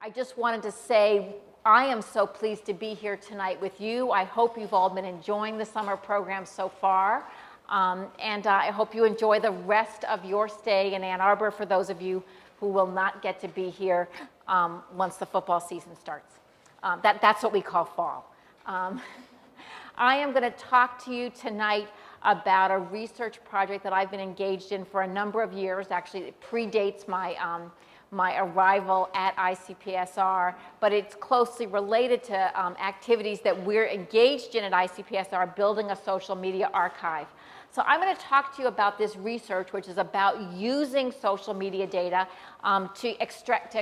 I just wanted to say I am so pleased to be here tonight with you. I hope you've all been enjoying the summer program so far. And I hope you enjoy the rest of your stay in Ann Arbor for those of you who will not get to be here once the football season starts. That's what we call fall. I am going to talk to you tonight about a research project that I've been engaged in for a number of years. Actually, it predates my arrival at ICPSR, but it's closely related to activities that we're engaged in at ICPSR, building a social media archive. So I'm going to talk to you about this research, which is about using social media data to extract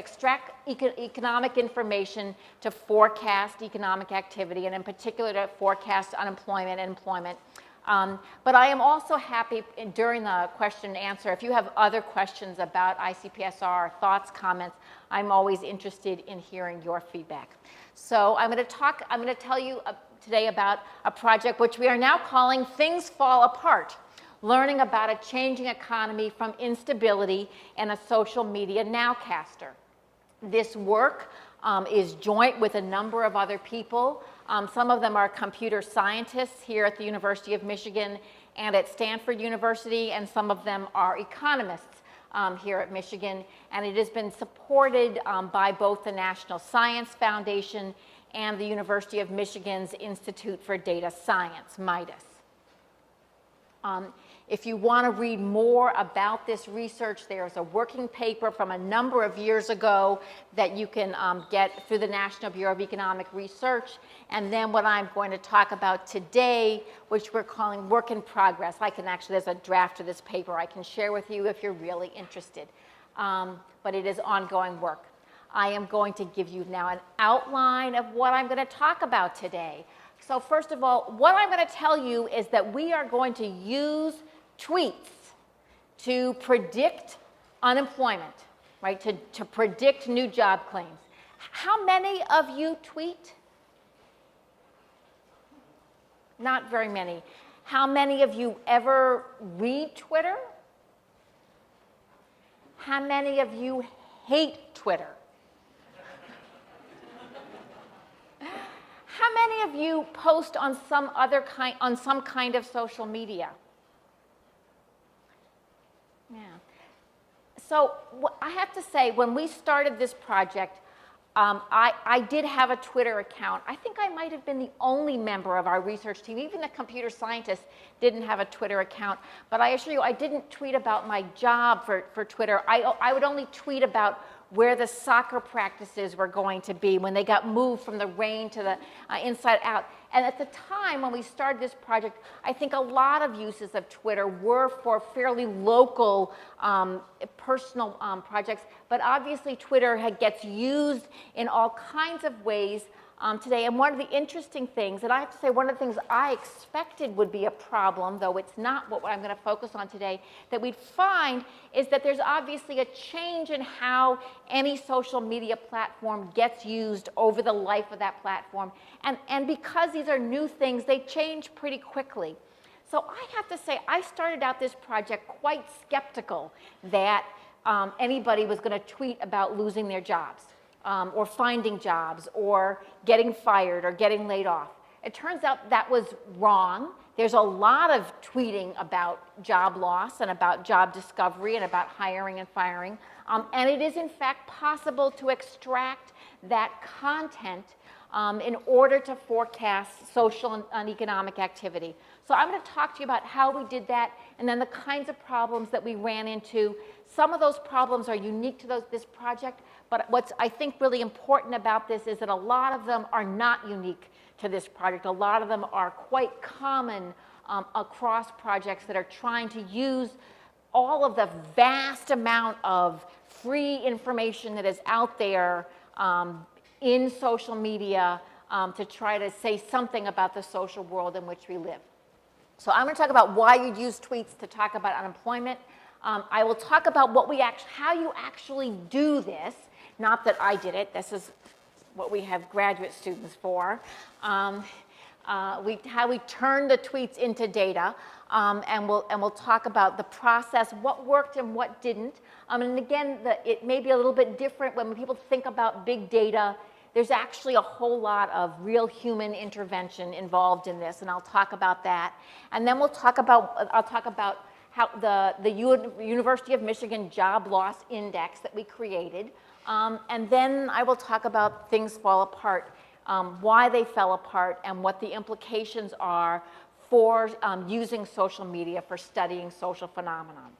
economic information to forecast economic activity, and in particular to forecast unemployment and employment. But I am also happy during the question and answer, if you have other questions about ICPSR, thoughts, comments, I'm always interested in hearing your feedback. So I'm going to tell you today about a project which we are now calling Things Fall Apart, learning about a changing economy from instability and a social media nowcaster. This work is joint with a number of other people. Some of them are computer scientists here at the University of Michigan and at Stanford University, and some of them are economists here at Michigan. And it has been supported by both the National Science Foundation and the University of Michigan's Institute for Data Science, MIDAS. If you want to read more about this research, there's a working paper from a number of years ago that you can get through the National Bureau of Economic Research. And then what I'm going to talk about today, which we're calling Work in Progress. There's a draft of this paper I can share with you if you're really interested. But it is ongoing work. I am going to give you now an outline of what I'm going to talk about today. So first of all, what I'm going to tell you is that we are going to use tweets to predict unemployment, right? To predict new job claims. How many of you tweet? Not very many. How many of you ever read Twitter? How many of you hate Twitter? How many of you post on some kind of social media? Yeah. So I have to say, when we started this project, I did have a Twitter account. I think I might have been the only member of our research team. Even the computer scientists didn't have a Twitter account. But I assure you, I didn't tweet about my job for Twitter. I would only tweet about where the soccer practices were going to be when they got moved from the rain to the inside out. And at the time when we started this project, I think a lot of uses of Twitter were for fairly local, personal projects. But obviously Twitter gets used in all kinds of ways today. And one of the interesting things, and I have to say one of the things I expected would be a problem, though it's not what I'm going to focus on today, that we'd find is that there's obviously a change in how any social media platform gets used over the life of that platform. And because these are new things, they change pretty quickly. So I have to say, I started out this project quite skeptical that anybody was going to tweet about losing their jobs. Or finding jobs, or getting fired, or getting laid off. It turns out that was wrong. There's a lot of tweeting about job loss and about job discovery and about hiring and firing. And it is, in fact, possible to extract that content in order to forecast social and economic activity. So I'm going to talk to you about how we did that and then the kinds of problems that we ran into. Some of those problems are unique to this project, but what's I think really important about this is that a lot of them are not unique to this project. A lot of them are quite common across projects that are trying to use all of the vast amount of free information that is out there in social media to try to say something about the social world in which we live. So I'm going to talk about why you'd use tweets to talk about unemployment. I will talk about how you actually do this. Not that I did it. This is what we have graduate students for. how we turn the tweets into data, and we'll talk about the process, what worked and what didn't. And again, it may be a little bit different when people think about big data. There's actually a whole lot of real human intervention involved in this, and I'll talk about that. And then I'll talk about how the University of Michigan Job Loss Index that we created. And then I will talk about things fall apart, why they fell apart, and what the implications are for using social media for studying social phenomenon.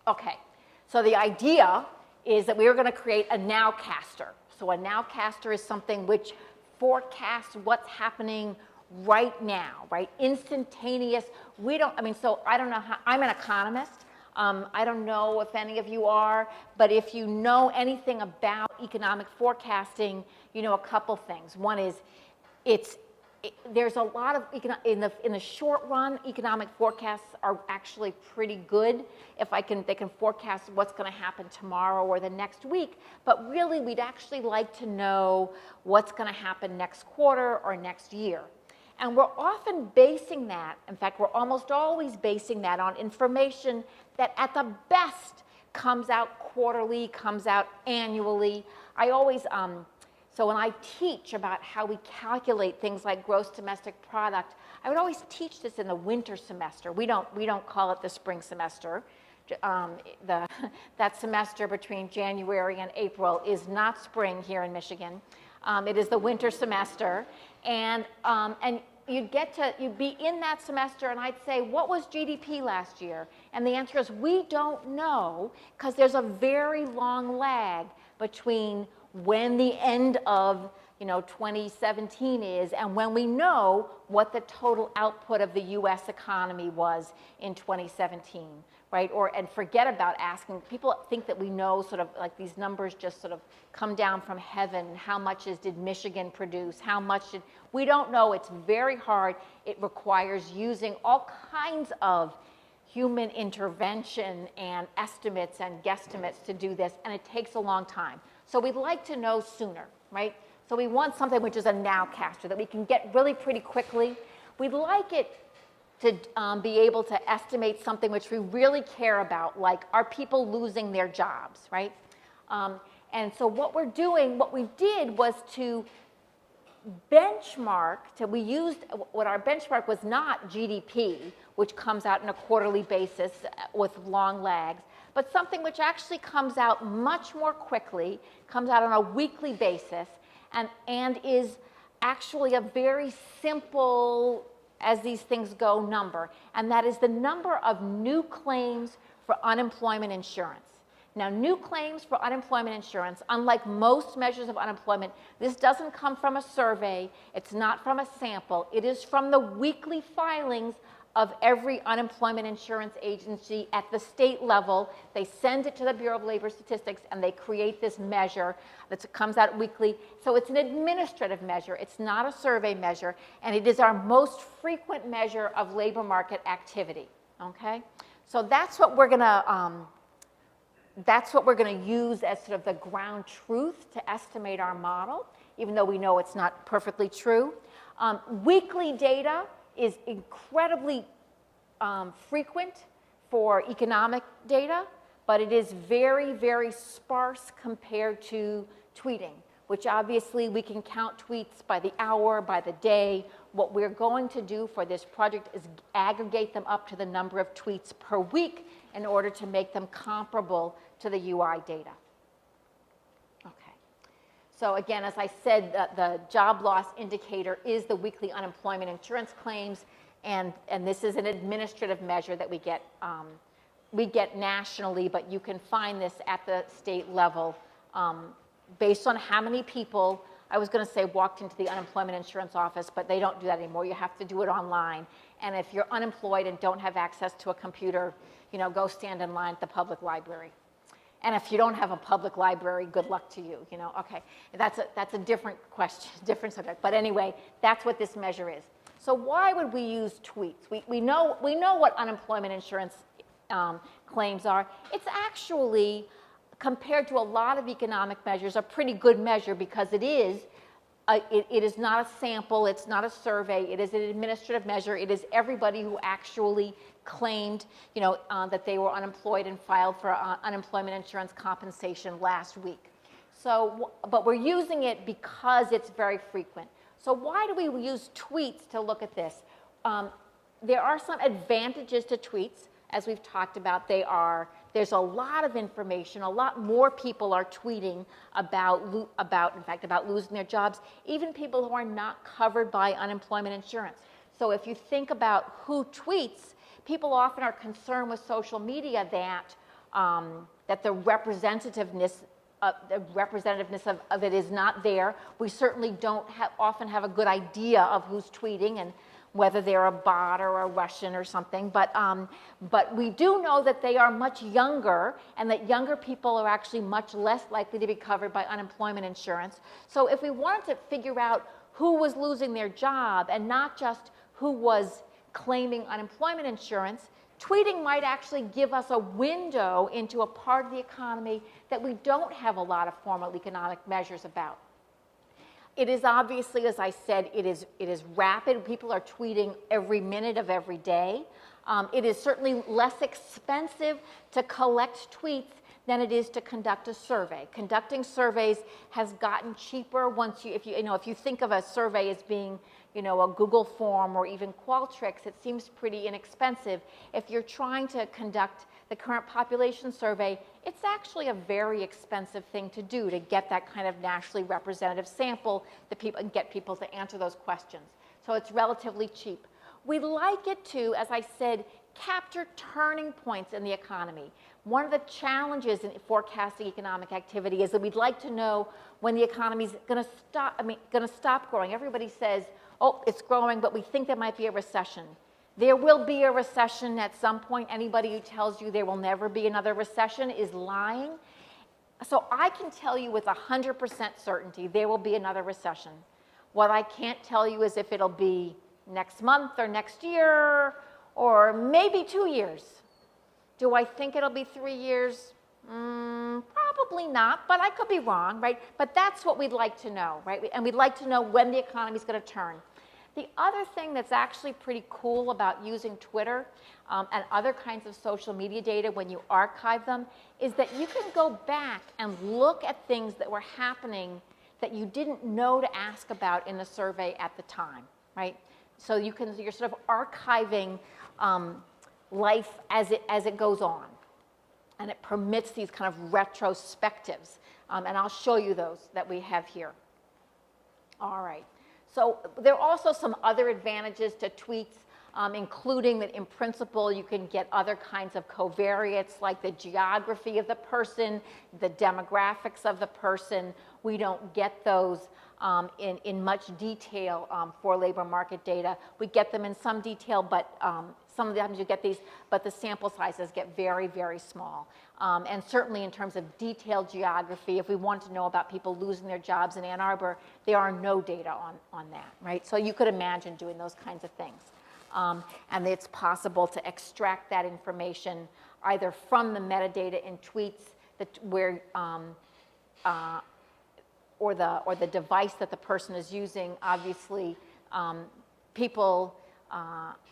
Okay, so the idea is that we are going to create a Nowcaster. So a Nowcaster is something which forecasts what's happening right now, right? Instantaneous. So I don't know how, I'm an economist. I don't know if any of you are, but if you know anything about economic forecasting, you know a couple things. One is there's a lot of, in the short run, economic forecasts are actually pretty good. They can forecast what's going to happen tomorrow or the next week, but really we'd actually like to know what's going to happen next quarter or next year. And we're often basing that, in fact, we're almost always basing that on information that at the best comes out quarterly, comes out annually. I always, so when I teach about how we calculate things like gross domestic product, I would always teach this in the winter semester. We don't call it the spring semester. That semester between January and April is not spring here in Michigan. It is the winter semester, and you'd be in that semester, and I'd say, what was GDP last year? And the answer is, we don't know, because there's a very long lag between when the end of 2017 is and when we know what the total output of the US economy was in 2017, right? And forget about asking. People think that we know sort of like these numbers just sort of come down from heaven. How much did Michigan produce? How much we don't know. It's very hard. It requires using all kinds of human intervention and estimates and guesstimates to do this, and it takes a long time. So we'd like to know sooner, right? So we want something which is a Nowcaster that we can get really pretty quickly. We'd like it to be able to estimate something which we really care about, like are people losing their jobs, right? And so what we did was to benchmark, what our benchmark was not GDP, which comes out on a quarterly basis with long lags, but something which actually comes out much more quickly, comes out on a weekly basis, and is actually a very simple, as these things go, number, and that is the number of new claims for unemployment insurance. Now, new claims for unemployment insurance, unlike most measures of unemployment, this doesn't come from a survey, it's not from a sample, it is from the weekly filings of every unemployment insurance agency at the state level. They send it to the Bureau of Labor Statistics, and they create this measure that comes out weekly. So it's an administrative measure. It's not a survey measure, and it is our most frequent measure of labor market activity. Okay, so that's what we're going to use as sort of the ground truth to estimate our model, even though we know it's not perfectly true. Weekly data is incredibly frequent for economic data, but it is very, very sparse compared to tweeting, which obviously we can count tweets by the hour, by the day. What we're going to do for this project is aggregate them up to the number of tweets per week in order to make them comparable to the UI data. Okay. So again, as I said, the job loss indicator is the weekly unemployment insurance claims, and this is an administrative measure that we get nationally, but you can find this at the state level based on how many people, I was going to say walked into the unemployment insurance office, but they don't do that anymore. You have to do it online. And if you're unemployed and don't have access to a computer, go stand in line at the public library. And if you don't have a public library, good luck to you, Okay, that's a different question, different subject. But anyway, that's what this measure is. So why would we use tweets? We know what unemployment insurance claims are. It's actually, compared to a lot of economic measures, a pretty good measure because it is it is not a sample, it's not a survey, it is an administrative measure. It is everybody who actually claimed, that they were unemployed and filed for unemployment insurance compensation last week. So, but we're using it because it's very frequent. So why do we use tweets to look at this? There are some advantages to tweets, as we've talked about. There's a lot of information. A lot more people are tweeting about losing their jobs, even people who are not covered by unemployment insurance. So if you think about who tweets, people often are concerned with social media that the representativeness of it is not there. We certainly don't often have a good idea of who's tweeting and whether they're a bot or a Russian or something, but we do know that they are much younger and that younger people are actually much less likely to be covered by unemployment insurance. So if we wanted to figure out who was losing their job and not just who was claiming unemployment insurance, tweeting might actually give us a window into a part of the economy that we don't have a lot of formal economic measures about. It is obviously, as I said, it is rapid. People are tweeting every minute of every day. It is certainly less expensive to collect tweets than it is to conduct a survey. Conducting surveys has gotten cheaper once if you think of a survey as being, a Google form or even Qualtrics, it seems pretty inexpensive. If you're trying to conduct the current population survey, it's actually a very expensive thing to do to get that kind of nationally representative sample and get people to answer those questions. So it's relatively cheap. We like it to, as I said, capture turning points in the economy. One of the challenges in forecasting economic activity is that we'd like to know when the economy is going to stop growing. Everybody says, oh, it's growing, but we think there might be a recession. There will be a recession at some point. Anybody who tells you there will never be another recession is lying. So I can tell you with 100% certainty there will be another recession. What I can't tell you is if it'll be next month or next year or maybe 2 years. Do I think it'll be 3 years? Probably not, but I could be wrong, right? But that's what we'd like to know, right? And we'd like to know when the economy is going to turn. The other thing that's actually pretty cool about using Twitter and other kinds of social media data when you archive them is that you can go back and look at things that were happening that you didn't know to ask about in the survey at the time, right? So you're sort of archiving life as it goes on. And it permits these kind of retrospectives. And I'll show you those that we have here. All right. So there are also some other advantages to tweets, including that in principle you can get other kinds of covariates like the geography of the person, the demographics of the person. We don't get those in much detail for labor market data. We get them in some detail, but sometimes you get these, but the sample sizes get very, very small. And certainly in terms of detailed geography, if we want to know about people losing their jobs in Ann Arbor, there are no data on that, right? So you could imagine doing those kinds of things. And it's possible to extract that information either from the metadata in tweets or the device that the person is using. Obviously,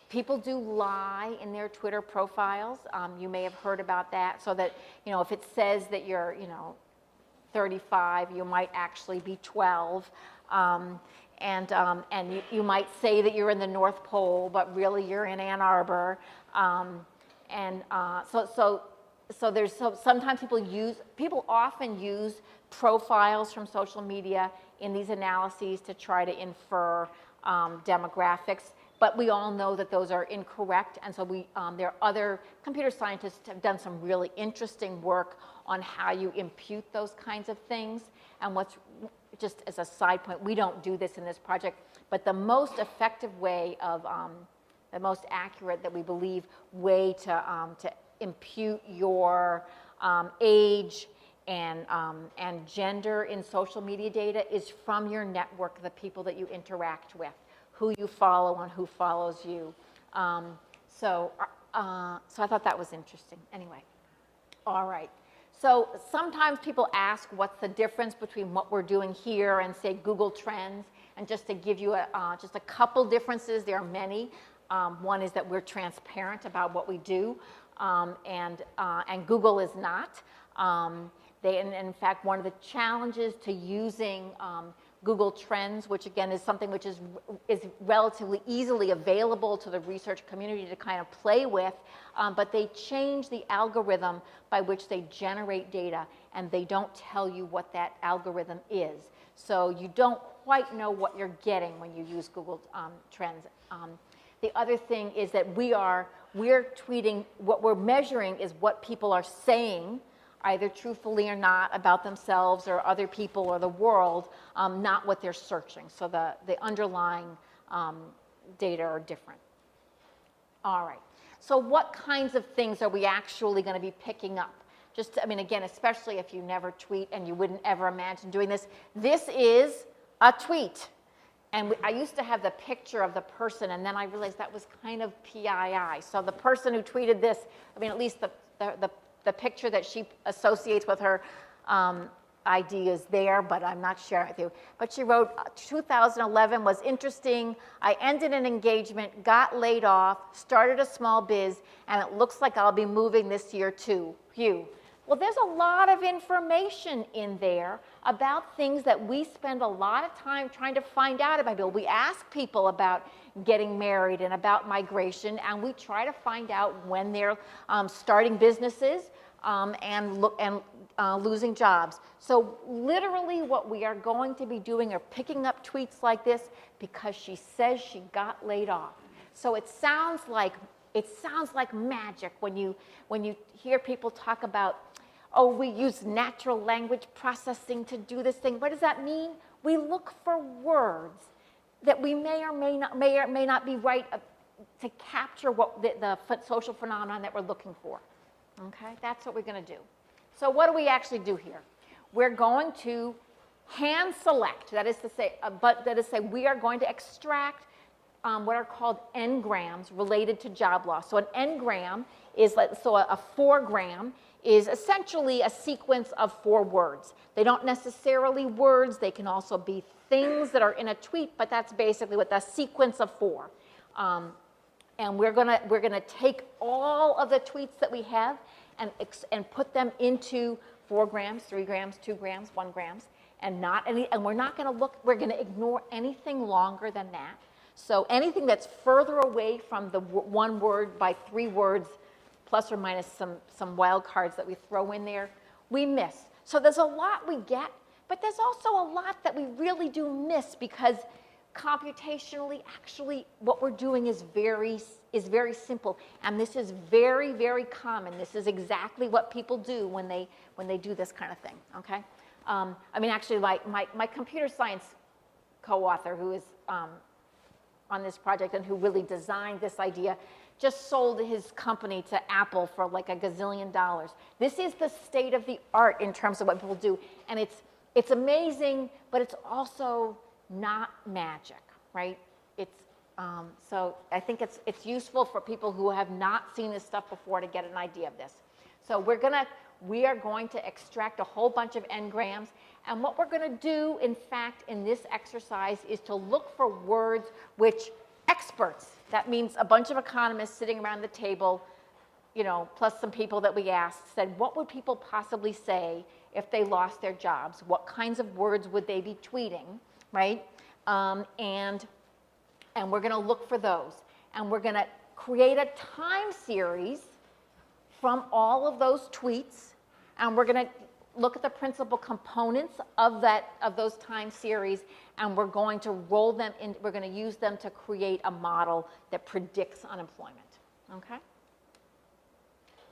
people do lie in their Twitter profiles. You may have heard about that. So that, if it says that you're, 35, you might actually be 12. And you might say that you're in the North Pole, but really you're in Ann Arbor. Sometimes people often use profiles from social media in these analyses to try to infer demographics. But we all know that those are incorrect, and so there are other computer scientists have done some really interesting work on how you impute those kinds of things. And just as a side point, we don't do this in this project, but the most effective way of, the most accurate that we believe way to impute your age and gender in social media data is from your network, the people that you interact with, who you follow and who follows you. So I thought that was interesting. Anyway, all right. So sometimes people ask what's the difference between what we're doing here and, say, Google Trends. And just to give you just a couple differences, there are many. One is that we're transparent about what we do, and Google is not. And in fact, one of the challenges to using Google Trends, which again is something which is relatively easily available to the research community to kind of play with, but they change the algorithm by which they generate data, and they don't tell you what that algorithm is. So you don't quite know what you're getting when you use Google Trends. The other thing is that we're tweeting, what we're measuring is what people are saying, either truthfully or not, about themselves or other people or the world, not what they're searching. So the underlying data are different. All right. So what kinds of things are we actually going to be picking up? Just, I mean, again, especially if you never tweet and you wouldn't ever imagine doing this. This is a tweet. And I used to have the picture of the person, and then I realized that was kind of PII. So the person who tweeted this, I mean, at least the picture that she associates with her ID is there, but I'm not sharing it with you. But she wrote, 2011 was interesting. I ended an engagement, got laid off, started a small biz, and it looks like I'll be moving this year too. Phew. Well, there's a lot of information in there about things that we spend a lot of time trying to find out about people. We ask people about getting married and about migration, and we try to find out when they're starting businesses and losing jobs. So literally what we are going to be doing are picking up tweets like this because she says she got laid off. So it sounds like magic when you hear people talk about, oh, we use natural language processing to do this thing. What does that mean? We look for words that we may or may not be right to capture what the social phenomenon that we're looking for. Okay, that's what we're going to do. So what do we actually do here? We're going to hand select. That is to say, we are going to extract what are called n-grams related to job loss. So an n-gram is a 4-gram is essentially a sequence of 4 words. They don't necessarily words. They can also be things that are in a tweet, but that's basically what the sequence of 4. And we're gonna take all of the tweets that we have and put them into 4 grams, 3 grams, 2 grams, 1 grams, and we're not gonna look. We're gonna ignore anything longer than that. So anything that's further away from the 1 word by 3 words, plus or minus some wild cards that we throw in there, we miss. So there's a lot we get, but there's also a lot that we really do miss because computationally, actually, what we're doing is very simple, and this is very, very common. This is exactly what people do when they do this kind of thing. Okay, I mean, actually, my computer science co-author, who is on this project and who really designed this idea, just sold his company to Apple for like $1 gazillion. This is the state of the art in terms of what people do, and it's amazing, but it's also not magic, right? So I think it's useful for people who have not seen this stuff before to get an idea of this. So we are going to extract a whole bunch of n-grams, and what we're going to do, in fact, in this exercise is to look for words which experts, that means a bunch of economists sitting around the table, plus some people that we asked, said, what would people possibly say if they lost their jobs? What kinds of words would they be tweeting, right? And we're going to look for those. And we're going to create a time series from all of those tweets, and we're going to look at the principal components of those time series, and we're going to roll them in. We're going to use them to create a model that predicts unemployment. Okay?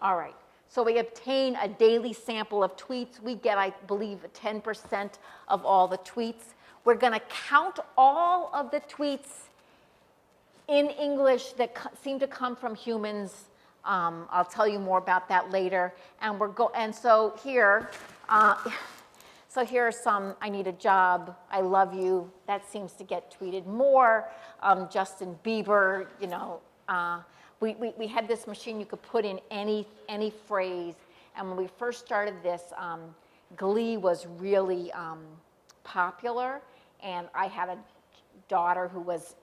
All right. So we obtain a daily sample of tweets. We get, I believe, 10% of all the tweets. We're going to count all of the tweets in English that seem to come from humans. I'll tell you more about that later. And so here are some. I need a job. I love you. That seems to get tweeted more. Justin Bieber. We had this machine you could put in any phrase, And when we first started this, Glee was really popular, and I had a daughter who was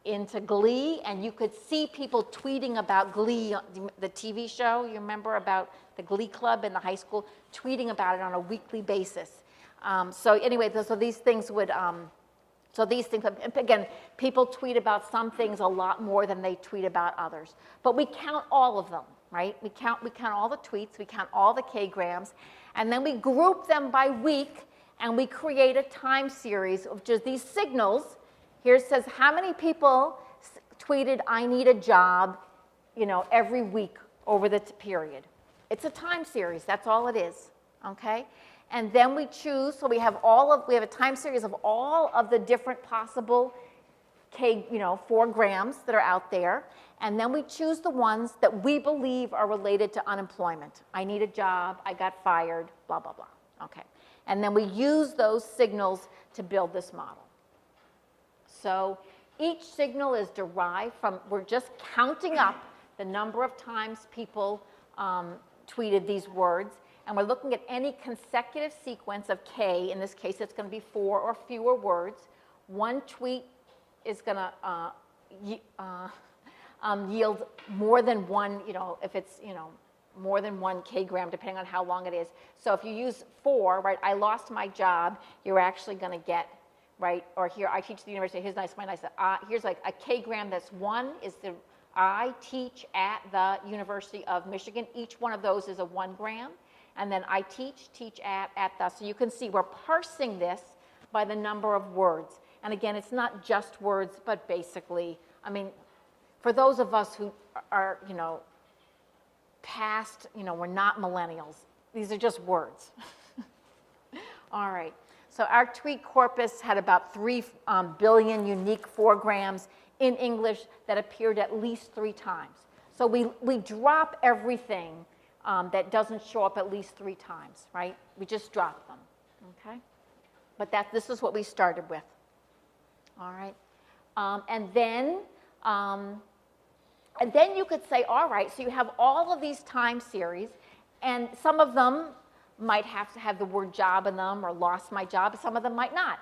into Glee, and you could see people tweeting about Glee, the TV show, you remember, about the Glee Club in the high school, tweeting about it on a weekly basis. So anyway, so these things would, so these things, again, people tweet about some things a lot more than they tweet about others. But we count all of them, right? We count all the tweets, we count all the K-grams, and then we group them by week, and we create a time series of just these signals. Here it says how many people tweeted, "I need a job," every week over the period. It's a time series. That's all it is. Okay, and then we choose. So we have a time series of all of the different possible 4 grams that are out there, and then we choose the ones that we believe are related to unemployment. I need a job. I got fired. Blah blah blah. Okay, and then we use those signals to build this model. So each signal is derived from, we're just counting up the number of times people tweeted these words, and we're looking at any consecutive sequence of K. In this case, it's going to be 4 or fewer words. One tweet is going to yield more than one, if it's, more than 1 K-gram, depending on how long it is. So if you use 4, right, I lost my job, you're actually going to get, right, or here, I teach at the university, here's nice, here's like a K-gram that's 1 is the, I teach at the University of Michigan. Each one of those is a 1 gram. And then I teach at the, so you can see we're parsing this by the number of words. And again, it's not just words, but basically, I mean, for those of us who are, past, we're not millennials. These are just words. All right. So our tweet corpus had about 3 billion unique 4 grams in English that appeared at least 3 times. So we drop everything that doesn't show up at least 3 times, right? We just drop them, okay? But this is what we started with, all right? And then you could say, all right, so you have all of these time series, and some of them might have to have the word job in them or lost my job, some of them might not.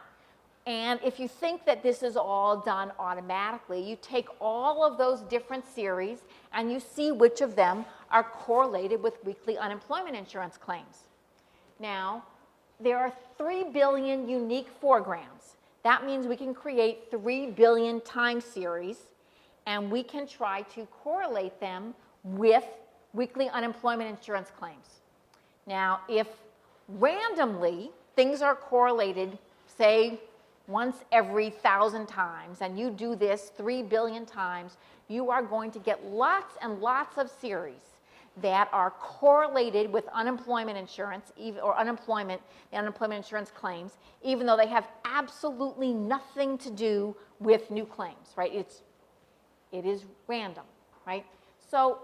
And if you think that this is all done automatically, you take all of those different series and you see which of them are correlated with weekly unemployment insurance claims. Now, there are 3 billion unique 4 grams. That means we can create 3 billion time series, and we can try to correlate them with weekly unemployment insurance claims. Now, if randomly things are correlated, say, once every 1,000 times, and you do this 3 billion times, you are going to get lots and lots of series that are correlated with unemployment insurance or unemployment insurance claims, even though they have absolutely nothing to do with new claims, right? It is random, right? So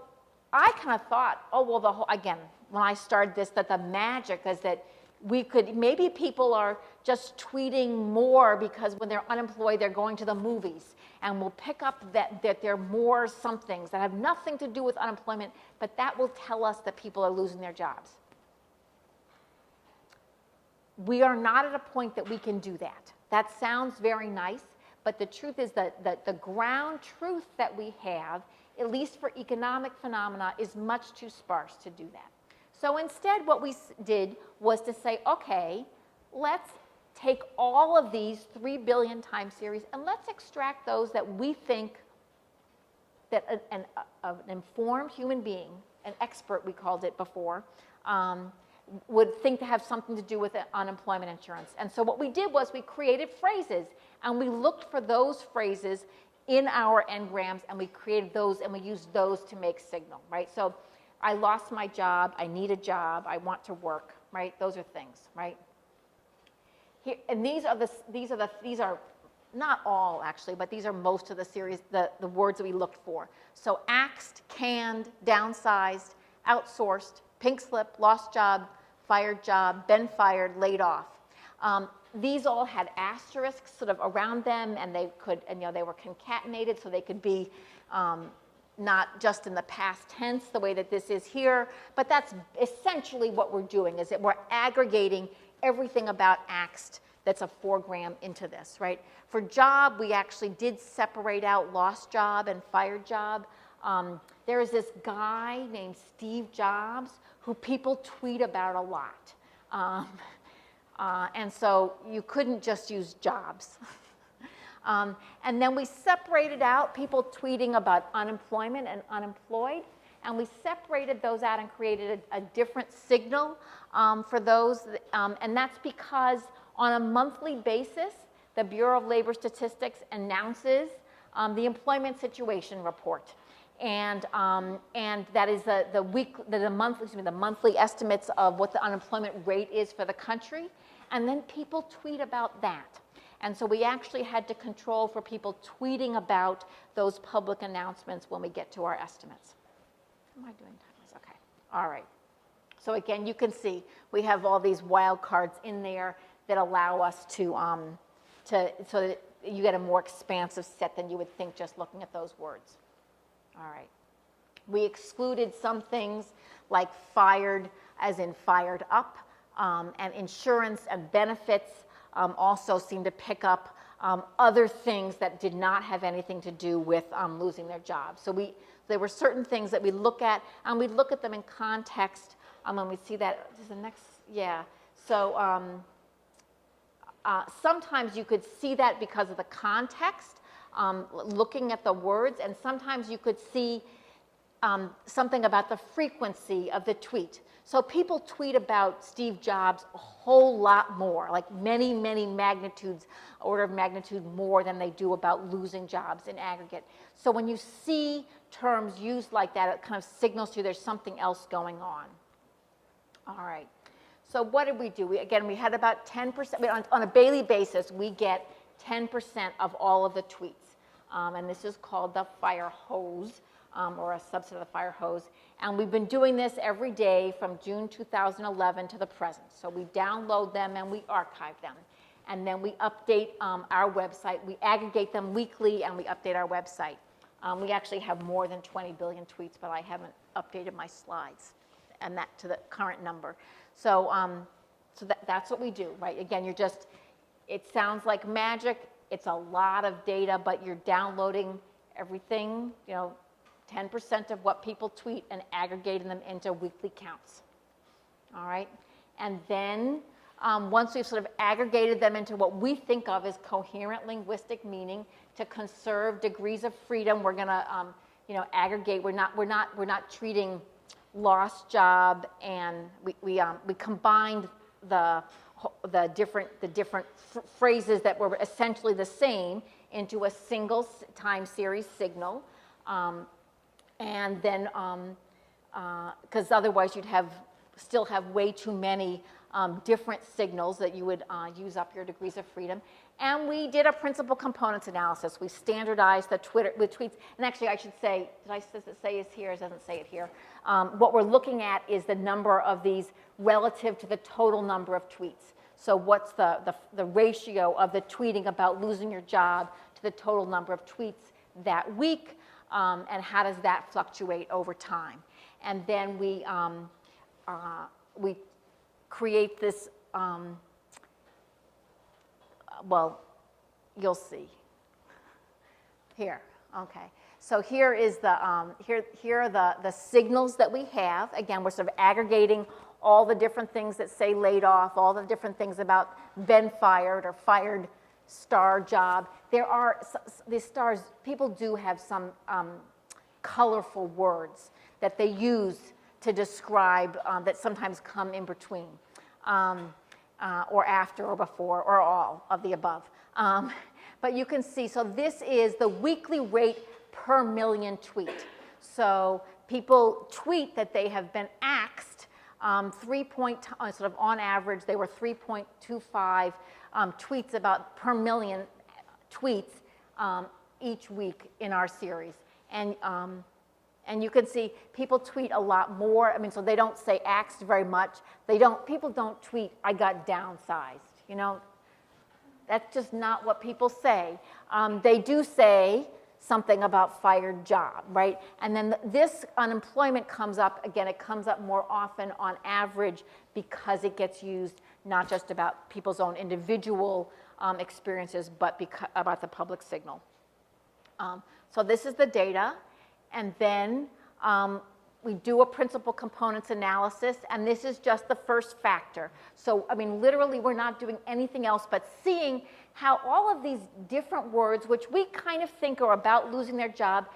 I kind of thought, oh, well, again, when I started this, that the magic is that maybe people are just tweeting more because when they're unemployed, they're going to the movies. And we'll pick up that there are more somethings that have nothing to do with unemployment, but that will tell us that people are losing their jobs. We are not at a point that we can do that. That sounds very nice, but the truth is that the ground truth that we have, at least for economic phenomena, is much too sparse to do that. So instead, what we did was to say, okay, let's take all of these 3 billion time series and let's extract those that we think that an informed human being, an expert we called it before, would think to have something to do with unemployment insurance. And so what we did was we created phrases, and we looked for those phrases in our n-grams, and we created those, and we used those to make signal, right? So I lost my job, I need a job, I want to work, right? Those are things, right? Here, and these are not all actually, but these are most of the series, the words that we looked for. So axed, canned, downsized, outsourced, pink slip, lost job, been fired, laid off. These all had asterisks sort of around them, and they were concatenated, so they could be not just in the past tense, the way that this is here, but that's essentially what we're doing, is that we're aggregating everything about AXT that's a 4-gram into this, right? For job, we actually did separate out lost job and fired job. There is this guy named Steve Jobs who people tweet about a lot. And so you couldn't just use jobs. And then we separated out people tweeting about unemployment and unemployed. And we separated those out and created a different signal for those. And that's because on a monthly basis, the Bureau of Labor Statistics announces the employment situation report. And that is the monthly estimates of what the unemployment rate is for the country. And then people tweet about that. And so we actually had to control for people tweeting about those public announcements when we get to our estimates. How am I doing time? Okay. All right. So again, you can see we have all these wild cards in there that allow us to so that you get a more expansive set than you would think just looking at those words. All right. We excluded some things like fired, as in fired up, and insurance and benefits also seem to pick up other things that did not have anything to do with losing their job. So there were certain things that we look at, and we look at them in context when we see that. Is the next, yeah. So sometimes you could see that because of the context, looking at the words, and sometimes you could see something about the frequency of the tweet. So people tweet about Steve Jobs a whole lot more, like many, many magnitudes, order of magnitude more than they do about losing jobs in aggregate. So when you see terms used like that, it kind of signals to you there's something else going on. All right. So what did we do? Again, we had about 10%. On a daily basis, we get 10% of all of the tweets. And this is called the fire hose, or a subset of the fire hose. And we've been doing this every day from June 2011 to the present. So we download them and we archive them. And then we update our website. We aggregate them weekly and we update our website. We actually have more than 20 billion tweets, but I haven't updated my slides and that to the current number. So, that's what we do, right? Again, it sounds like magic. It's a lot of data, but you're downloading everything, 10% of what people tweet and aggregating them into weekly counts. All right? And then once we've sort of aggregated them into what we think of as coherent linguistic meaning to conserve degrees of freedom, we're going to aggregate. We're not treating lost job, and we combined the different phrases that were essentially the same into a single time series signal. And then, because otherwise you'd still have way too many different signals that you would use up your degrees of freedom. And we did a principal components analysis. We standardized the tweets. And actually, I should say, does it say it's here? It doesn't say it here. What we're looking at is the number of these relative to the total number of tweets. So what's the ratio of the tweeting about losing your job to the total number of tweets that week? And how does that fluctuate over time? And then we create this, well, you'll see. Here, okay. So here is here are the signals that we have. Again, we're sort of aggregating all the different things that say laid off, all the different things about been fired or fired star job. There are these stars, people do have some colorful words that they use to describe that sometimes come in between, or after or before or all of the above. But you can see, so this is the weekly rate per million tweet. So people tweet that they have been axed sort of on average, they were 3.25 tweets about per million tweets each week in our series. And you can see people tweet a lot more. I mean, so they don't say axed very much. People don't tweet, I got downsized. That's just not what people say. They do say something about fired job, right? And then this unemployment comes up, again, it comes up more often on average because it gets used not just about people's own individual experiences, but about the public signal. So this is the data, and then we do a principal components analysis, and this is just the first factor. So, I mean, literally, we're not doing anything else but seeing how all of these different words, which we kind of think are about losing their job,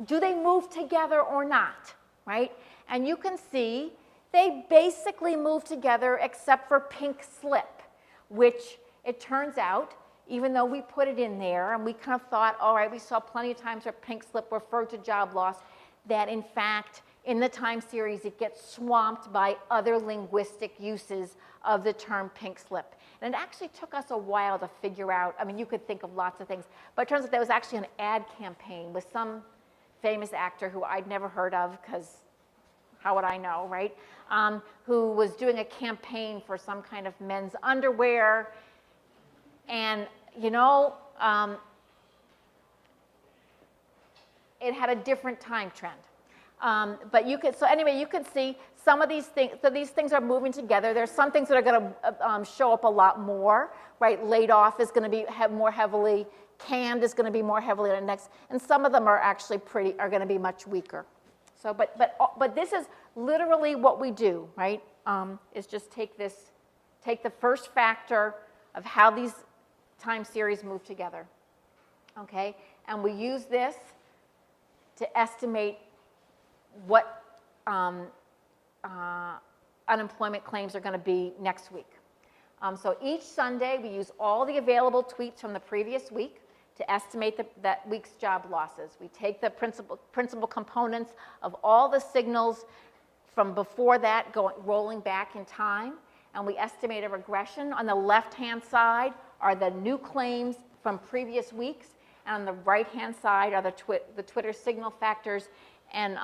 do they move together or not, right? And you can see they basically move together except for pink slip, which it turns out, even though we put it in there, and we kind of thought, all right, we saw plenty of times where pink slip referred to job loss, that in fact, in the time series, it gets swamped by other linguistic uses of the term pink slip. And it actually took us a while to figure out, I mean, you could think of lots of things, but it turns out there was actually an ad campaign with some famous actor who I'd never heard of, because how would I know, right? Who was doing a campaign for some kind of men's underwear. And, you know, it had a different time trend. But you could, so anyway, you can see some of these things, so these things are moving together. There's some things that are going to show up a lot more, right? Laid off is going to be more heavily, canned is going to be more heavily on the next, and some of them are actually are going to be much weaker. So, but this is literally what we do, right? Is just take the first factor of how these time series move together, okay? And we use this to estimate what unemployment claims are going to be next week. So each Sunday, we use all the available tweets from the previous week to estimate that week's job losses. We take the principal components of all the signals from before that, rolling back in time, and we estimate a regression. On the left-hand side are the new claims from previous weeks, and on the right-hand side are the Twitter signal factors and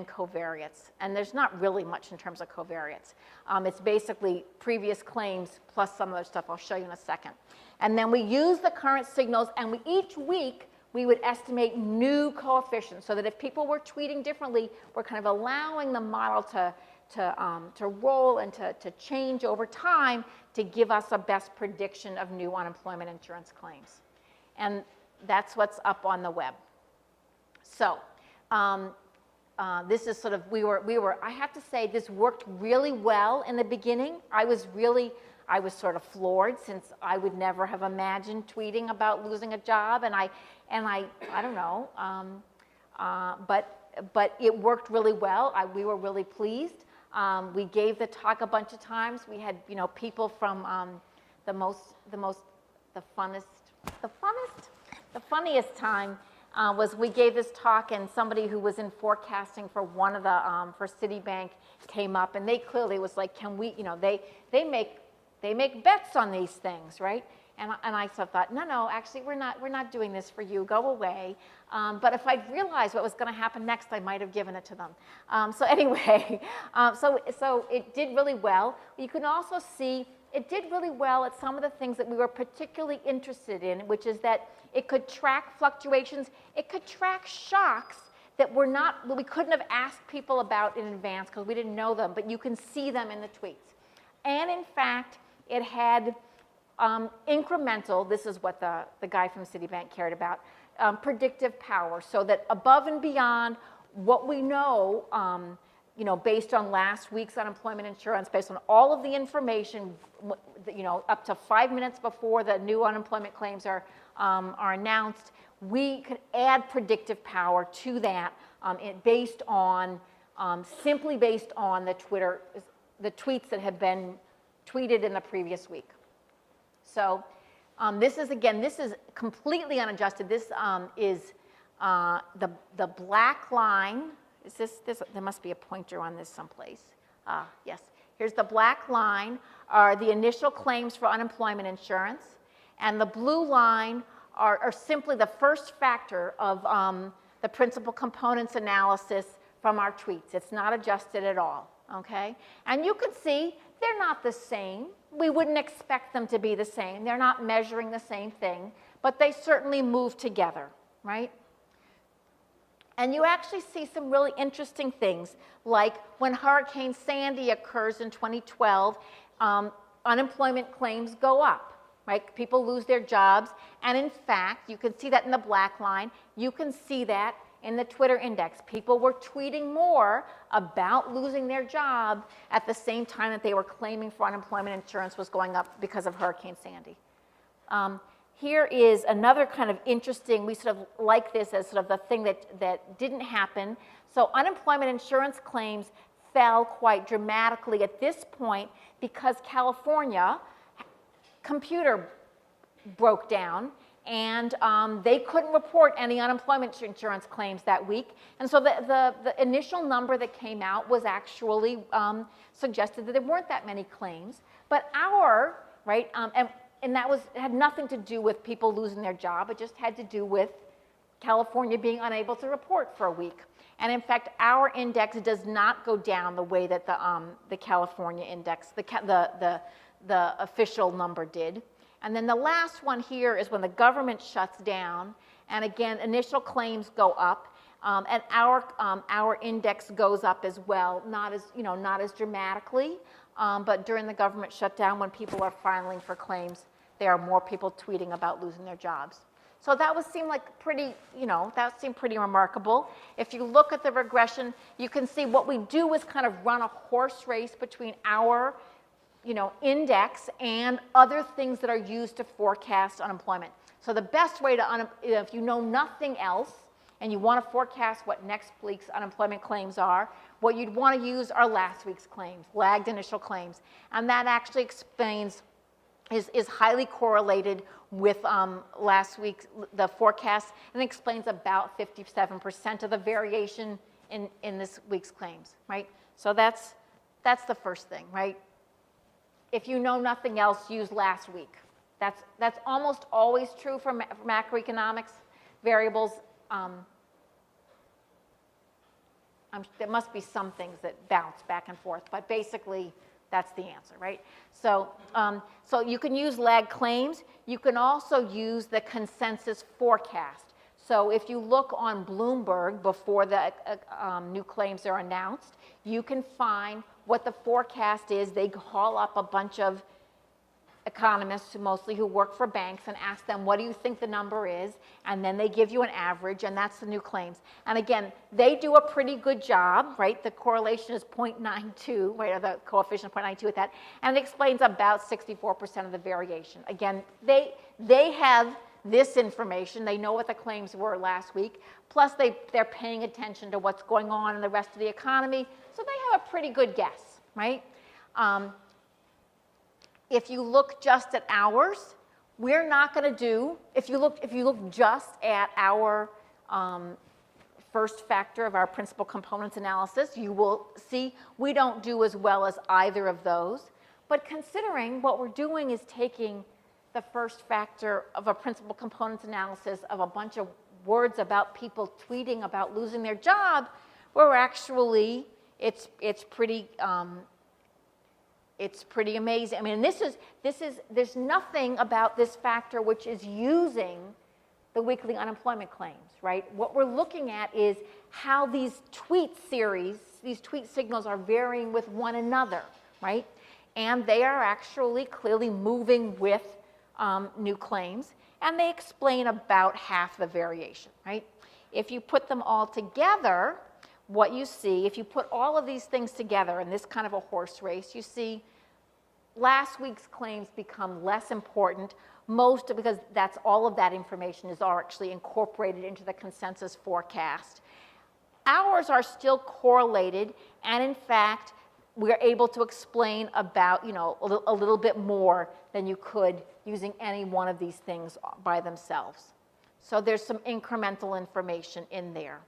covariates. And there's not really much in terms of covariates. It's basically previous claims plus some other stuff I'll show you in a second. And then we use the current signals, and each week we would estimate new coefficients, so that if people were tweeting differently, we're kind of allowing the model to roll and to change over time to give us a best prediction of new unemployment insurance claims. And that's what's up on the web. So this is sort of, I have to say, this worked really well in the beginning. I was sort of floored, since I would never have imagined tweeting about losing a job, and I don't know, but it worked really well. We were really pleased. We gave the talk a bunch of times. We had, you know, people from the funniest time was we gave this talk, and somebody who was in forecasting for one of the for Citibank came up, and they clearly was like, can we, you know, they make bets on these things, right? And I sort of thought, no, actually, we're not doing this for you. Go away. But if I'd realized what was going to happen next, I might have given it to them. So anyway, so it did really well. You can also see it did really well at some of the things that we were particularly interested in, which is that it could track fluctuations. It could track shocks that we couldn't have asked people about in advance because we didn't know them, but you can see them in the tweets. And in fact, it had incremental, this is what the guy from Citibank cared about, predictive power, so that above and beyond what we know, you know, based on last week's unemployment insurance, based on all of the information, you know, up to 5 minutes before the new unemployment claims are announced, we could add predictive power to that, simply based on the tweets that have been tweeted in the previous week. So this is completely unadjusted. This is the black line. Is this, there must be a pointer on this someplace. Yes, here's the black line are the initial claims for unemployment insurance, and the blue line are simply the first factor of the principal components analysis from our tweets. It's not adjusted at all, okay? And you can see they're not the same. We wouldn't expect them to be the same. They're not measuring the same thing, but they certainly move together, right? And you actually see some really interesting things, like when Hurricane Sandy occurs in 2012, unemployment claims go up, right? People lose their jobs. And in fact, you can see that in the black line. You can see that in the Twitter index. People were tweeting more about losing their job at the same time that they were claiming for unemployment insurance was going up because of Hurricane Sandy. Here is another kind of interesting, we sort of like this as sort of the thing that didn't happen. So unemployment insurance claims fell quite dramatically at this point because California computer broke down and they couldn't report any unemployment insurance claims that week. And so the initial number that came out was actually suggested that there weren't that many claims. But right, and that had nothing to do with people losing their job. It just had to do with California being unable to report for a week. And in fact, our index does not go down the way that the California index, the official number did. And then the last one here is when the government shuts down, and again, initial claims go up, and our index goes up as well, not as dramatically, but during the government shutdown, when people are filing for claims, there are more people tweeting about losing their jobs. So that would seem like pretty, that seemed pretty remarkable. If you look at the regression, you can see what we do is kind of run a horse race between our index and other things that are used to forecast unemployment. So the best way to, if you know nothing else and you want to forecast what next week's unemployment claims are, what you'd want to use are last week's claims, lagged initial claims. And that actually explains, is highly correlated with last week's, the forecast, and explains about 57% of the variation in this week's claims, right? So that's the first thing, right? If you know nothing else, use last week. That's almost always true for macroeconomics variables. There must be some things that bounce back and forth, but basically that's the answer, right? So, so you can use lag claims. You can also use the consensus forecast. So if you look on Bloomberg before the new claims are announced, you can find what the forecast is. They call up a bunch of economists, mostly who work for banks, and ask them, what do you think the number is? And then they give you an average, and that's the new claims. And again, they do a pretty good job, right? The correlation is 0.92, right, or the coefficient is 0.92 with that, and it explains about 64% of the variation. Again, they have this information. They know what the claims were last week, plus they're paying attention to what's going on in the rest of the economy, so they have a pretty good guess, right? If you look just at ours, we're not going to do, if you look just at our first factor of our principal components analysis, you will see we don't do as well as either of those. But considering what we're doing is taking the first factor of a principal components analysis of a bunch of words about people tweeting about losing their job, we're actually, it's pretty amazing. I mean, there's nothing about this factor which is using the weekly unemployment claims, right? What we're looking at is how these tweet series, these tweet signals are varying with one another, right? And they are actually clearly moving with new claims, and they explain about half the variation, right? If you put them all together, what you see, if you put all of these things together in this kind of a horse race, you see last week's claims become less important, because that's all of that information is actually incorporated into the consensus forecast. Ours are still correlated, and in fact, we're able to explain about, a little bit more than you could using any one of these things by themselves. So there's some incremental information in there.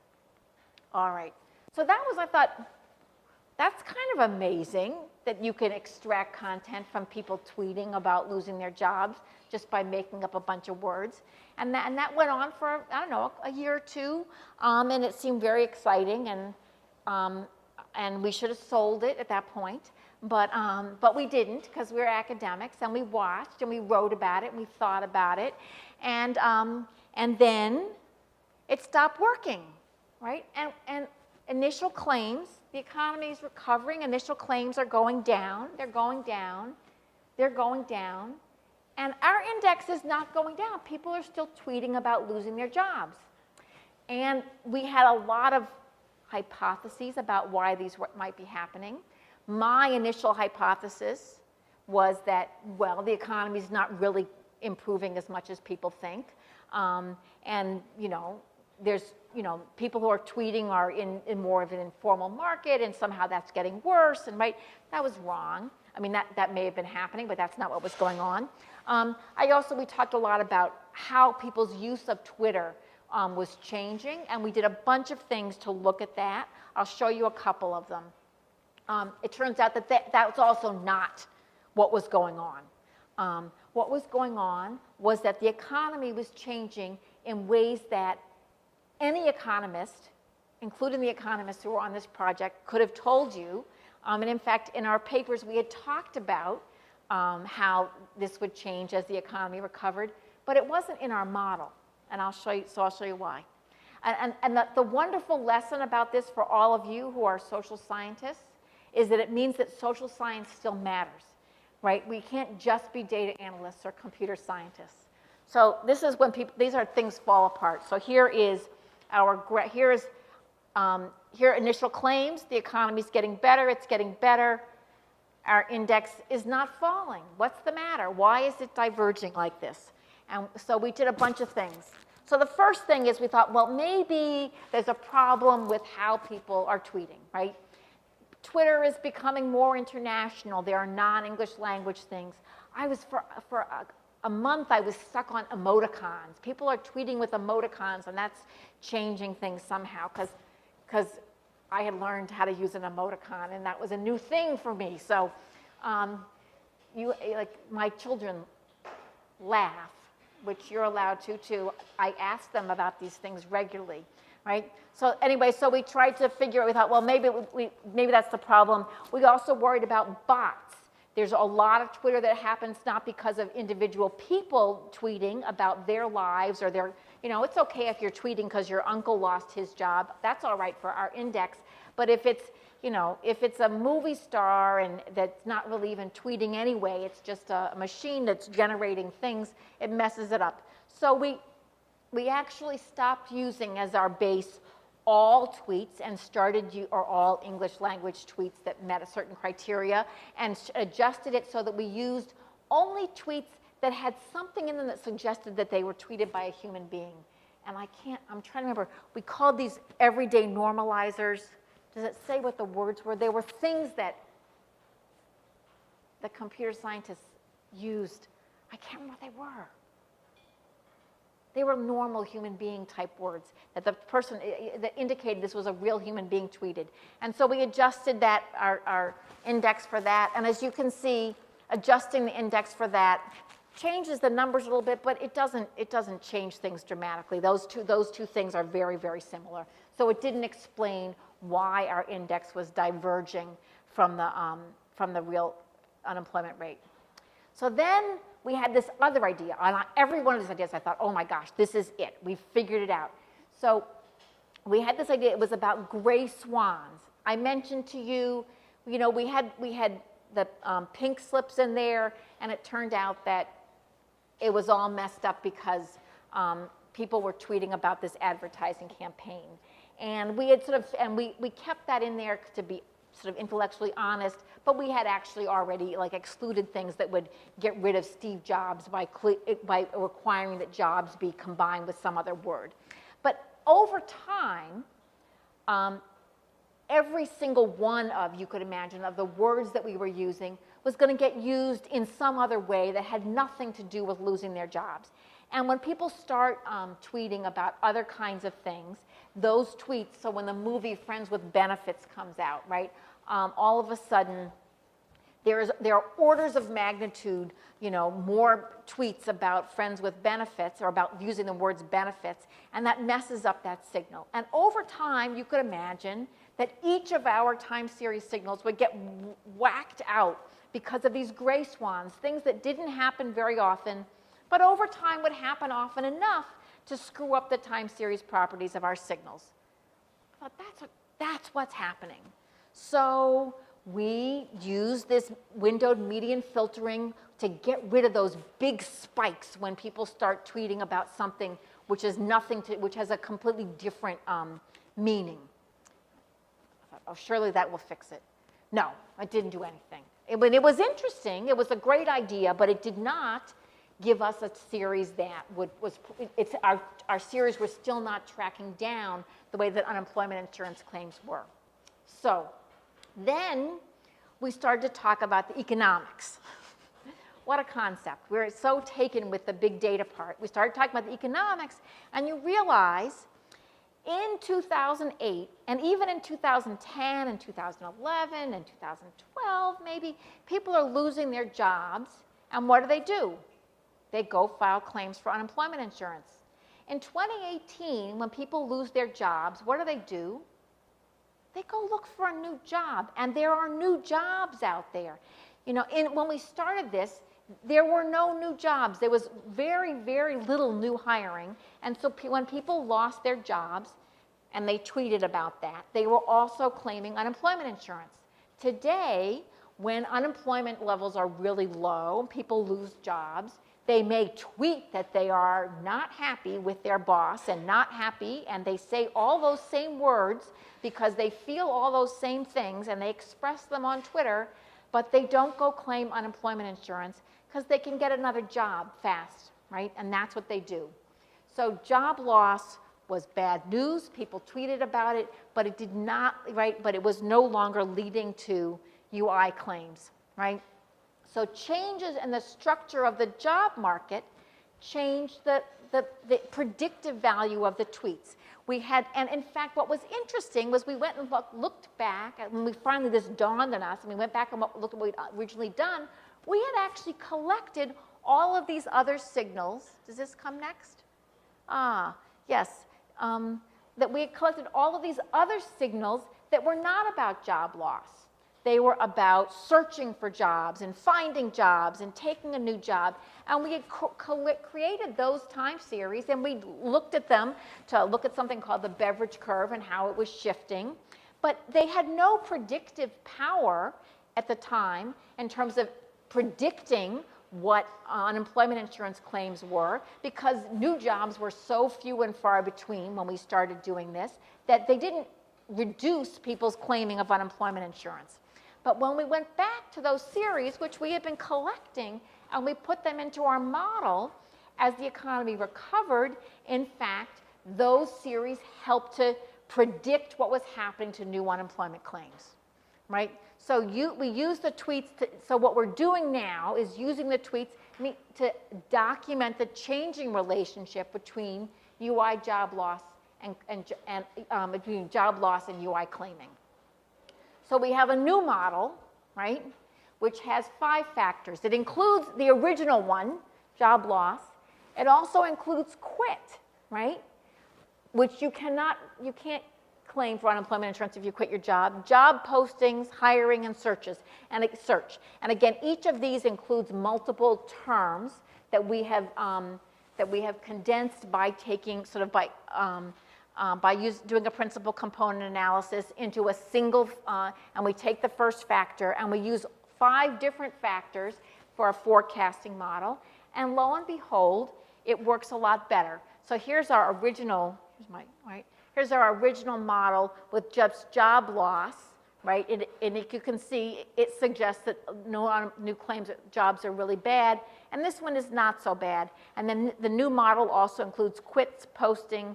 All right. So that was, I thought, that's kind of amazing that you can extract content from people tweeting about losing their jobs just by making up a bunch of words. And that went on for, I don't know, a year or two, and it seemed very exciting, and we should have sold it at that point. But we didn't, because we were academics, and we watched, and we wrote about it, and we thought about it, and then it stopped working. right? And initial claims, the economy is recovering, initial claims are going down, they're going down, they're going down, and our index is not going down. People are still tweeting about losing their jobs. And we had a lot of hypotheses about why these might be happening. My initial hypothesis was that, well, the economy is not really improving as much as people think. And, you know, there's, you know, people who are tweeting are in more of an informal market, and somehow that's getting worse, and right, that was wrong. I mean, that may have been happening, but that's not what was going on. We talked a lot about how people's use of Twitter was changing, and we did a bunch of things to look at that. I'll show you a couple of them. It turns out that was also not what was going on. What was going on was that the economy was changing in ways that any economist, including the economists who were on this project, could have told you. And in fact, in our papers, we had talked about how this would change as the economy recovered, but it wasn't in our model. And I'll show you why. And the wonderful lesson about this for all of you who are social scientists is that it means that social science still matters, right? We can't just be data analysts or computer scientists. So this is when these are things fall apart. So here are initial claims. The economy's getting better. It's getting better. Our index is not falling. What's the matter? Why is it diverging like this? And so we did a bunch of things. So the first thing is we thought, well, maybe there's a problem with how people are tweeting, right? Twitter is becoming more international. There are non-English language things. For a month, I was stuck on emoticons. People are tweeting with emoticons, and that's changing things somehow, because I had learned how to use an emoticon, and that was a new thing for me. So my children laugh, which you're allowed to too. I ask them about these things regularly, right? So anyway, so we tried to figure out, we thought, well, maybe that's the problem. We also worried about bots. There's a lot of Twitter that happens not because of individual people tweeting about their lives or their, you know, it's okay if you're tweeting because your uncle lost his job. That's all right for our index. But if it's, you know, if it's a movie star and that's not really even tweeting anyway, it's just a machine that's generating things, it messes it up. So we actually stopped using as our base all tweets and or all English language tweets that met a certain criteria, and adjusted it so that we used only tweets that had something in them that suggested that they were tweeted by a human being. And I'm trying to remember, we called these everyday normalizers. Does it say what the words were? They were things that the computer scientists used. I can't remember what they were. They were normal human being type words that the person, that indicated this was a real human being tweeted. And so we adjusted that, our index for that. And as you can see, adjusting the index for that changes the numbers a little bit, but it doesn't change things dramatically. Those two things are very, very similar. So it didn't explain why our index was diverging from the real unemployment rate. So then we had this other idea. On every one of these ideas, I thought, oh my gosh, this is it. We figured it out. So we had this idea. It was about gray swans. I mentioned to you, you know, we had the pink slips in there, and it turned out that it was all messed up because people were tweeting about this advertising campaign. And we had we kept that in there to be sort of intellectually honest, but we had actually already excluded things that would get rid of Steve Jobs by requiring that Jobs be combined with some other word. But over time, every single one of, you could imagine, of the words that we were using was going to get used in some other way that had nothing to do with losing their jobs. And when people start tweeting about other kinds of things, those tweets, so when the movie Friends with Benefits comes out, right, all of a sudden there are orders of magnitude, you know, more tweets about Friends with Benefits or about using the words benefits, and that messes up that signal. And over time, you could imagine that each of our time series signals would get whacked out because of these gray swans, things that didn't happen very often, but over time would happen often enough to screw up the time series properties of our signals. I thought, that's what's happening. So we use this windowed median filtering to get rid of those big spikes when people start tweeting about something which is which has a completely different meaning. I thought, oh, surely that will fix it. No, it didn't do anything. It was interesting. It was a great idea, but it did not give us a series that our series was still not tracking down the way that unemployment insurance claims were. So then we started to talk about the economics. What a concept. We were so taken with the big data part. We started talking about the economics, and you realize in 2008, and even in 2010 and 2011 and 2012 maybe, people are losing their jobs, and what do? They go file claims for unemployment insurance. In 2018, when people lose their jobs, what do? They go look for a new job, and there are new jobs out there. You know, when we started this, there were no new jobs. There was very, very little new hiring, and so when people lost their jobs, and they tweeted about that, they were also claiming unemployment insurance. Today, when unemployment levels are really low, people lose jobs, they may tweet that they are not happy with their boss and not happy, and they say all those same words because they feel all those same things, and they express them on Twitter, but they don't go claim unemployment insurance because they can get another job fast, right? And that's what they do. So job loss was bad news. People tweeted about it, but it did not, right? But it was no longer leading to UI claims, right? So changes in the structure of the job market changed the predictive value of the tweets. We had, and in fact, what was interesting was we went and looked back, and when we finally this dawned on us, and we went back and looked at what we'd originally done, we had actually collected all of these other signals. Does this come next? Yes. That we had collected all of these other signals that were not about job loss. They were about searching for jobs and finding jobs and taking a new job. And we had created those time series, and we looked at them to look at something called the Beveridge curve and how it was shifting. But they had no predictive power at the time in terms of predicting what unemployment insurance claims were, because new jobs were so few and far between when we started doing this that they didn't reduce people's claiming of unemployment insurance. But when we went back to those series, which we had been collecting, and we put them into our model as the economy recovered, in fact, those series helped to predict what was happening to new unemployment claims, right? So we use the tweets, so what we're doing now is using the tweets to document the changing relationship between UI job loss and between job loss and UI claiming. So we have a new model, right, which has 5 factors. It includes the original one, job loss. It also includes quit, right, which you can't claim for unemployment insurance if you quit your job, job postings, hiring, and searches, and search. And again, each of these includes multiple terms that we have condensed by taking doing a principal component analysis into a single, and we take the first factor, and we use 5 different factors for a forecasting model, and lo and behold, it works a lot better. So here's our original, here's our original model with just job loss, right? And you can see it suggests that no new claims jobs are really bad, and this one is not so bad. And then the new model also includes quits, posting,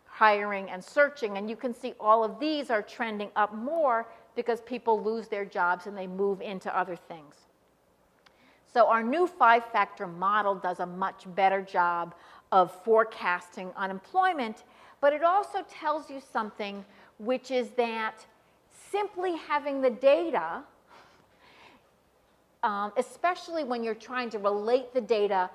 hiring, and searching, and you can see all of these are trending up more because people lose their jobs and they move into other things. So our new 5-factor model does a much better job of forecasting unemployment, but it also tells you something, which is that simply having the data, especially when you're trying to relate the data,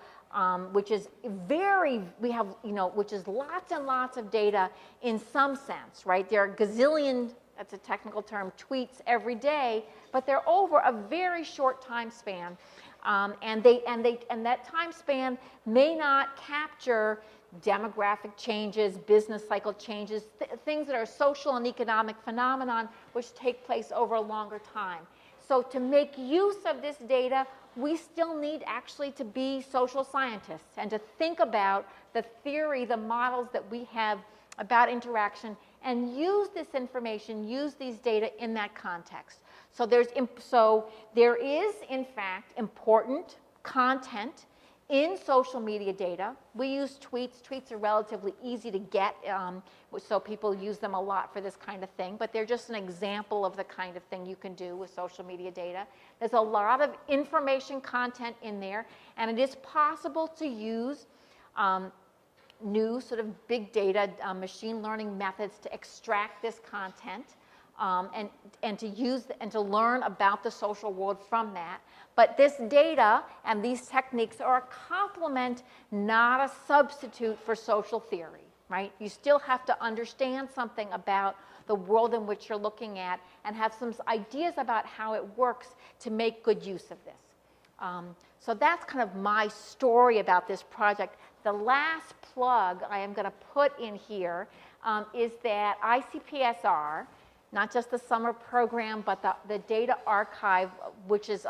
which is which is lots and lots of data in some sense, right? There are gazillion, that's a technical term, tweets every day, but they're over a very short time span. And that time span may not capture demographic changes, business cycle changes, things that are social and economic phenomenon which take place over a longer time. So to make use of this data, we still need actually to be social scientists and to think about the theory, the models that we have about interaction, and use this information, use these data in that context. So there is, in fact, important content in social media data. We use tweets. Tweets are relatively easy to get, so people use them a lot for this kind of thing, but they're just an example of the kind of thing you can do with social media data. There's a lot of information content in there, and it is possible to use new sort of big data machine learning methods to extract this content and to use and to learn about the social world from that. But this data and these techniques are a complement, not a substitute for social theory, right? You still have to understand something about the world in which you're looking at and have some ideas about how it works to make good use of this. So that's kind of my story about this project. The last plug I am going to put in here is that ICPSR, not just the summer program, but the data archive, which is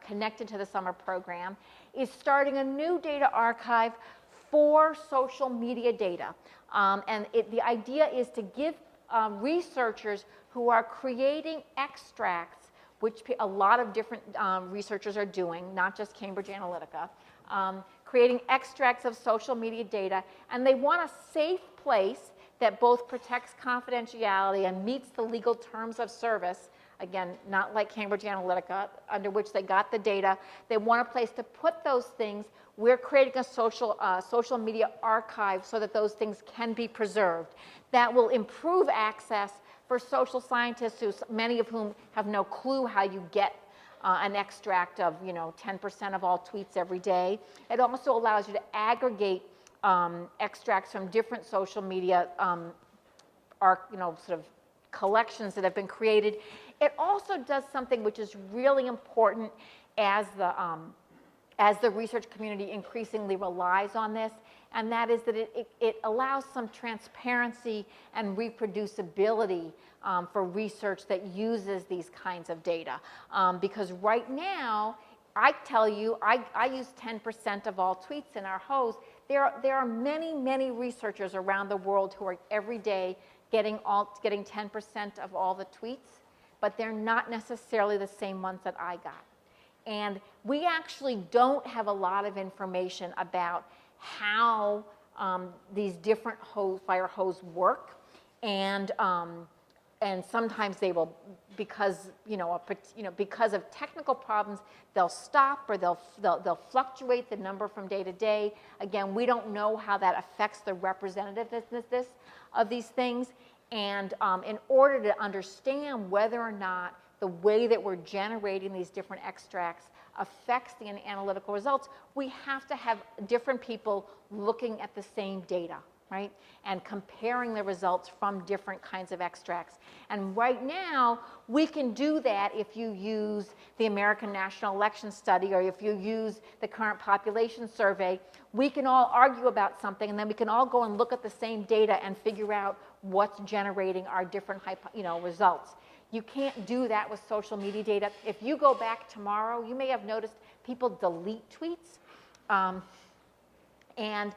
connected to the summer program, is starting a new data archive for social media data. And the idea is to give researchers who are creating extracts, which a lot of different researchers are doing, not just Cambridge Analytica, creating extracts of social media data, and they want a safe place that both protects confidentiality and meets the legal terms of service. Again, not like Cambridge Analytica, under which they got the data. They want a place to put those things. We're creating a social media archive so that those things can be preserved. That will improve access for social scientists, many of whom have no clue how you get an extract of 10% of all tweets every day. It also allows you to aggregate extracts from different social media sort of collections that have been created. It also does something which is really important as the research community increasingly relies on this, and that is that it allows some transparency and reproducibility for research that uses these kinds of data. Because right now, I tell you, I use 10% of all tweets in our hose. There are many, many researchers around the world who are every day getting 10% of all the tweets, but they're not necessarily the same ones that I got. And we actually don't have a lot of information about how these different fire hose work, and sometimes they will, because because of technical problems, they'll stop or they'll fluctuate the number from day to day. Again, we don't know how that affects the representativeness of these things. And in order to understand whether or not the way that we're generating these different extracts affects the analytical results, we have to have different people looking at the same data, right? And comparing the results from different kinds of extracts. And right now, we can do that if you use the American National Election Study or if you use the current population survey. We can all argue about something, and then we can all go and look at the same data and figure out what's generating our different results. You can't do that with social media data. If you go back tomorrow, you may have noticed people delete tweets. And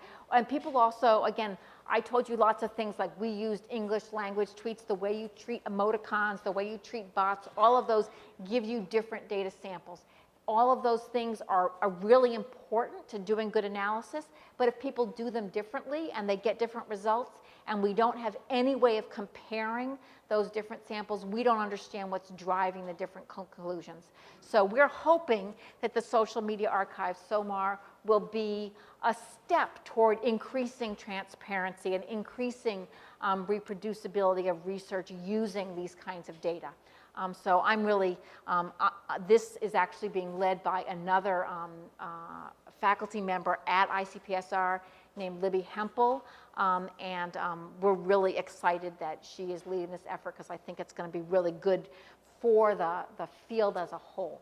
people also, again, I told you lots of things like we used English language tweets, the way you treat emoticons, the way you treat bots, all of those give you different data samples. All of those things are really important to doing good analysis, but if people do them differently and they get different results, and we don't have any way of comparing those different samples, we don't understand what's driving the different conclusions. So we're hoping that the Social Media Archive, SOMAR, will be a step toward increasing transparency and increasing reproducibility of research using these kinds of data. So I'm really, this is actually being led by another faculty member at ICPSR named Libby Hempel, and we're really excited that she is leading this effort because I think it's going to be really good for the field as a whole.